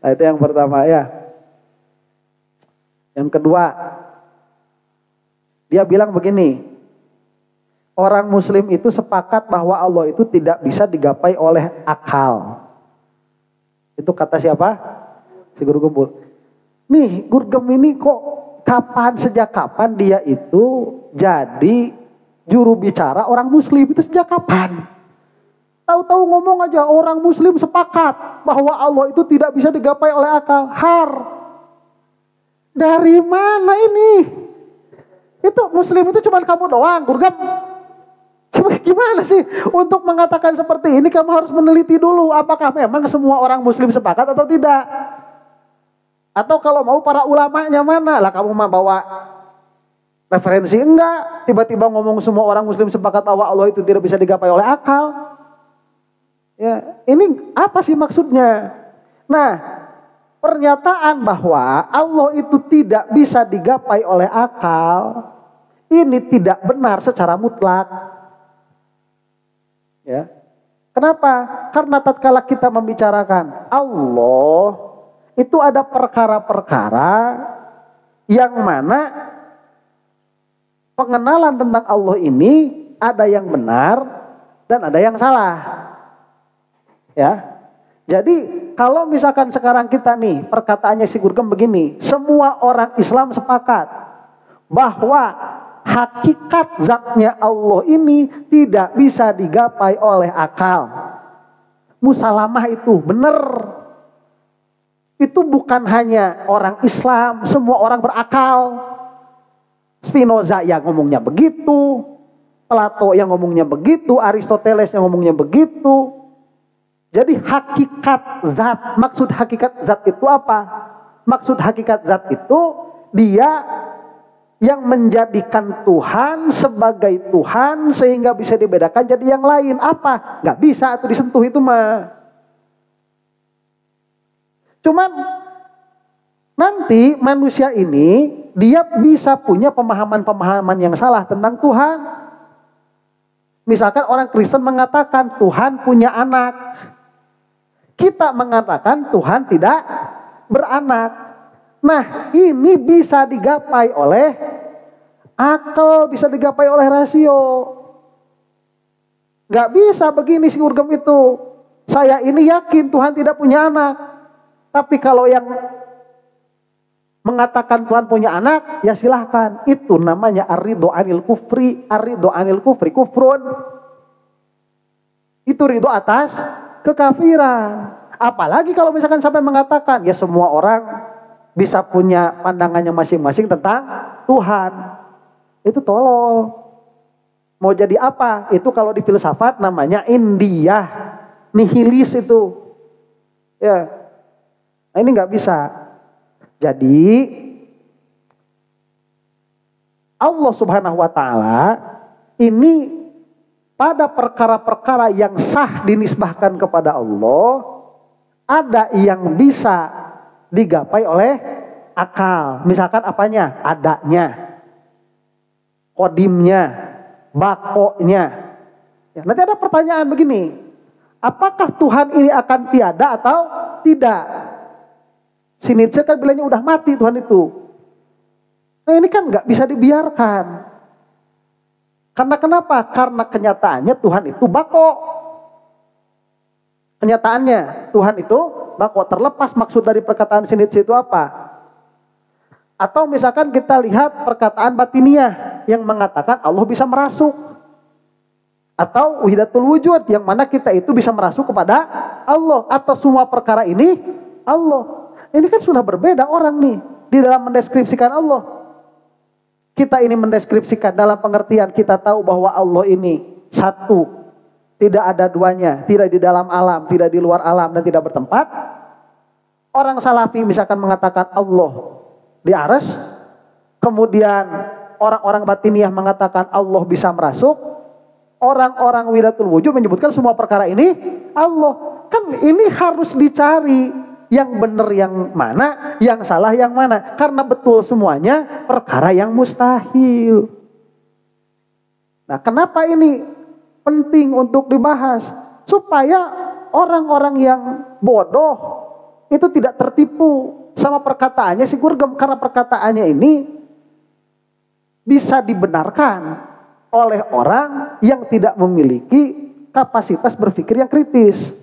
Nah, itu yang pertama ya. Yang kedua, dia bilang begini, orang muslim itu sepakat bahwa Allah itu tidak bisa digapai oleh akal. Itu kata siapa? Si Guru Gembul. Nih, Gurgem ini kok sejak kapan dia itu jadi juru bicara orang muslim? Itu sejak kapan? Tahu-tahu ngomong aja orang muslim sepakat bahwa Allah itu tidak bisa digapai oleh akal. Dari mana ini? Itu muslim itu cuma kamu doang, Gurgem. Gimana sih untuk mengatakan seperti ini? Kamu harus meneliti dulu apakah memang semua orang muslim sepakat atau tidak. Atau kalau mau para ulamanya mana? Lah kamu mau bawa referensi enggak? Tiba-tiba ngomong semua orang muslim sepakat bahwa Allah itu tidak bisa digapai oleh akal. Ya, ini apa sih maksudnya? Nah, pernyataan bahwa Allah itu tidak bisa digapai oleh akal ini tidak benar secara mutlak. Ya. Kenapa? Karena tatkala kita membicarakan Allah, itu ada perkara-perkara yang mana pengenalan tentang Allah ini ada yang benar dan ada yang salah. Ya. Jadi kalau misalkan sekarang kita nih perkataannya si Gurgem begini, semua orang Islam sepakat bahwa hakikat zatnya Allah ini tidak bisa digapai oleh akal. Musalamah itu benar. Itu bukan hanya orang Islam, semua orang berakal. Spinoza yang ngomongnya begitu, Plato yang ngomongnya begitu, Aristoteles yang ngomongnya begitu. Jadi hakikat zat, maksud hakikat zat itu apa? Maksud hakikat zat itu dia yang menjadikan Tuhan sebagai Tuhan sehingga bisa dibedakan jadi yang lain. Apa? Gak bisa tuh disentuh itu mah. Cuman nanti manusia ini dia bisa punya pemahaman-pemahaman yang salah tentang Tuhan. Misalkan orang Kristen mengatakan Tuhan punya anak. Kita mengatakan Tuhan tidak beranak. Nah, ini bisa digapai oleh akal, bisa digapai oleh rasio. Gak bisa begini si Gurgem itu. Saya ini yakin Tuhan tidak punya anak. Tapi kalau yang mengatakan Tuhan punya anak, ya silahkan. Itu namanya ar-ridho anil kufri. Ar-ridho anil kufri kufrun. Itu ridho atas kekafiran. Apalagi kalau misalkan sampai mengatakan ya semua orang bisa punya pandangannya masing-masing tentang Tuhan. Itu tolol. Mau jadi apa? Itu kalau di filsafat namanya indiyah, nihilis itu. Ya. Nah, ini nggak bisa. Jadi Allah Subhanahu wa taala ini pada perkara-perkara yang sah dinisbahkan kepada Allah, ada yang bisa digapai oleh akal. Misalkan apanya? Adanya, kodimnya, bakonya. Ya, nanti ada pertanyaan begini, apakah Tuhan ini akan tiada atau tidak? Si Nietzsche kan bilangnya udah mati Tuhan itu. Nah ini kan nggak bisa dibiarkan. Karena kenapa? Karena kenyataannya Tuhan itu bako. Kenyataannya Tuhan itu bako. Terlepas maksud dari perkataan si Nietzsche itu apa? Atau misalkan kita lihat perkataan batiniah yang mengatakan Allah bisa merasuk. Atau wahidatul wujud yang mana kita itu bisa merasuk kepada Allah. Atau semua perkara ini Allah. Ini kan sudah berbeda orang nih di dalam mendeskripsikan Allah. Kita ini mendeskripsikan dalam pengertian kita tahu bahwa Allah ini satu, tidak ada duanya, tidak di dalam alam, tidak di luar alam dan tidak bertempat. Orang salafi misalkan mengatakan Allah di arsy, kemudian orang-orang batiniah mengatakan Allah bisa merasuk, orang-orang wilayatul wujud menyebutkan semua perkara ini Allah. Kan ini harus dicari yang benar yang mana, yang salah yang mana. Karena betul semuanya perkara yang mustahil. Nah, kenapa ini penting untuk dibahas? Supaya orang-orang yang bodoh itu tidak tertipu sama perkataannya si Gurgem, karena perkataannya ini bisa dibenarkan oleh orang yang tidak memiliki kapasitas berpikir yang kritis.